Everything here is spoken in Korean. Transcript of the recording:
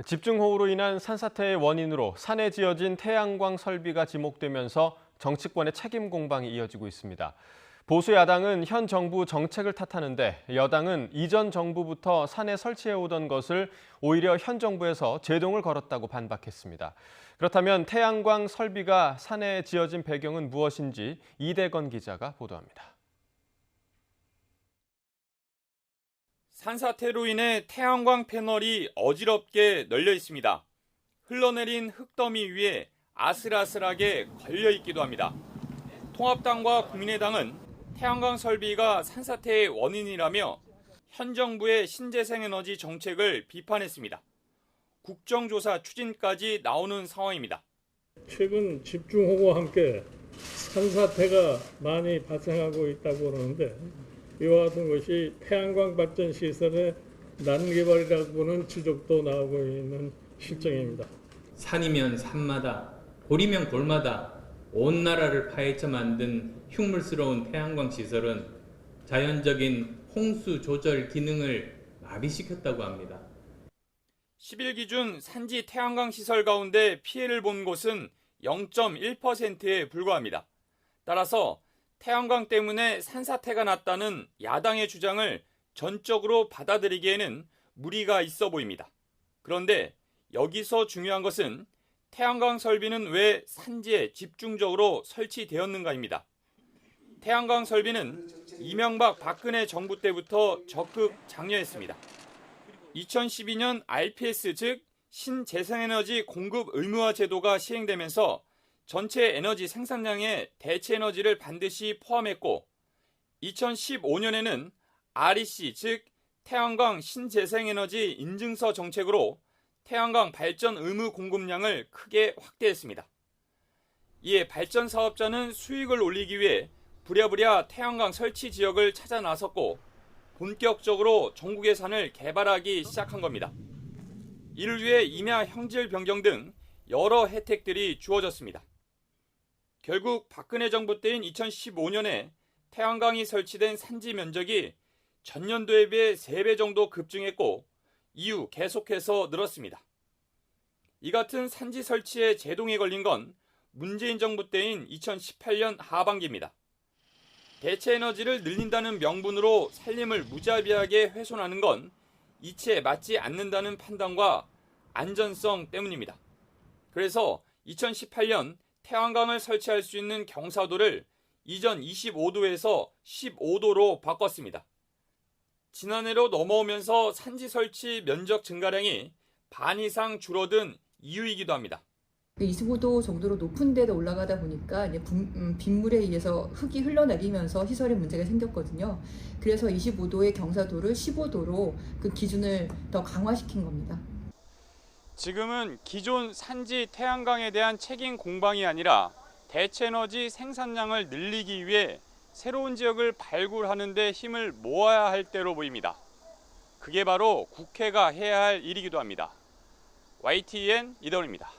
집중호우로 인한 산사태의 원인으로 산에 지어진 태양광 설비가 지목되면서 정치권의 책임 공방이 이어지고 있습니다. 보수 야당은 현 정부 정책을 탓하는데 여당은 이전 정부부터 산에 설치해오던 것을 오히려 현 정부에서 제동을 걸었다고 반박했습니다. 그렇다면 태양광 설비가 산에 지어진 배경은 무엇인지 이대건 기자가 보도합니다. 산사태로 인해 태양광 패널이 어지럽게 널려 있습니다. 흘러내린 흙더미 위에 아슬아슬하게 걸려 있기도 합니다. 통합당과 국민의당은 태양광 설비가 산사태의 원인이라며 현 정부의 신재생에너지 정책을 비판했습니다. 국정조사 추진까지 나오는 상황입니다. 최근 집중호우와 함께 산사태가 많이 발생하고 있다고 그러는데 이와 같은 것이 태양광 발전 시설의 난개발이라고 보는 지적도 나오고 있는 실정입니다. 산이면 산마다, 골이면 골마다 온 나라를 파헤쳐 만든 흉물스러운 태양광 시설은 자연적인 홍수 조절 기능을 마비시켰다고 합니다. 10일 기준 산지 태양광 시설 가운데 피해를 본 곳은 0.1%에 불과합니다. 따라서 태양광 때문에 산사태가 났다는 야당의 주장을 전적으로 받아들이기에는 무리가 있어 보입니다. 그런데 여기서 중요한 것은 태양광 설비는 왜 산지에 집중적으로 설치되었는가입니다. 태양광 설비는 이명박 박근혜 정부 때부터 적극 장려했습니다. 2012년 RPS 즉 신재생에너지 공급 의무화 제도가 시행되면서 전체 에너지 생산량에 대체 에너지를 반드시 포함했고 2015년에는 REC 즉 태양광 신재생에너지 인증서 정책으로 태양광 발전 의무 공급량을 크게 확대했습니다. 이에 발전 사업자는 수익을 올리기 위해 부랴부랴 태양광 설치 지역을 찾아 나섰고 본격적으로 전국의 산을 개발하기 시작한 겁니다. 이를 위해 임야 형질 변경 등 여러 혜택들이 주어졌습니다. 결국 박근혜 정부 때인 2015년에 태양광이 설치된 산지 면적이 전년도에 비해 3배 정도 급증했고 이후 계속해서 늘었습니다. 이 같은 산지 설치에 제동이 걸린 건 문재인 정부 때인 2018년 하반기입니다. 대체 에너지를 늘린다는 명분으로 산림을 무자비하게 훼손하는 건 이치에 맞지 않는다는 판단과 안전성 때문입니다. 그래서 2018년 태양광을 설치할 수 있는 경사도를 이전 25도에서 15도로 바꿨습니다. 지난해로 넘어오면서 산지 설치 면적 증가량이 반 이상 줄어든 이유이기도 합니다. 25도 정도로 높은 데도 올라가다 보니까 이제 빗물에 의해서 흙이 흘러내리면서 시설에 문제가 생겼거든요. 그래서 25도의 경사도를 15도로 그 기준을 더 강화시킨 겁니다. 지금은 기존 산지 태양광에 대한 책임 공방이 아니라 대체 에너지 생산량을 늘리기 위해 새로운 지역을 발굴하는 데 힘을 모아야 할 때로 보입니다. 그게 바로 국회가 해야 할 일이기도 합니다. YTN 이대훈입니다.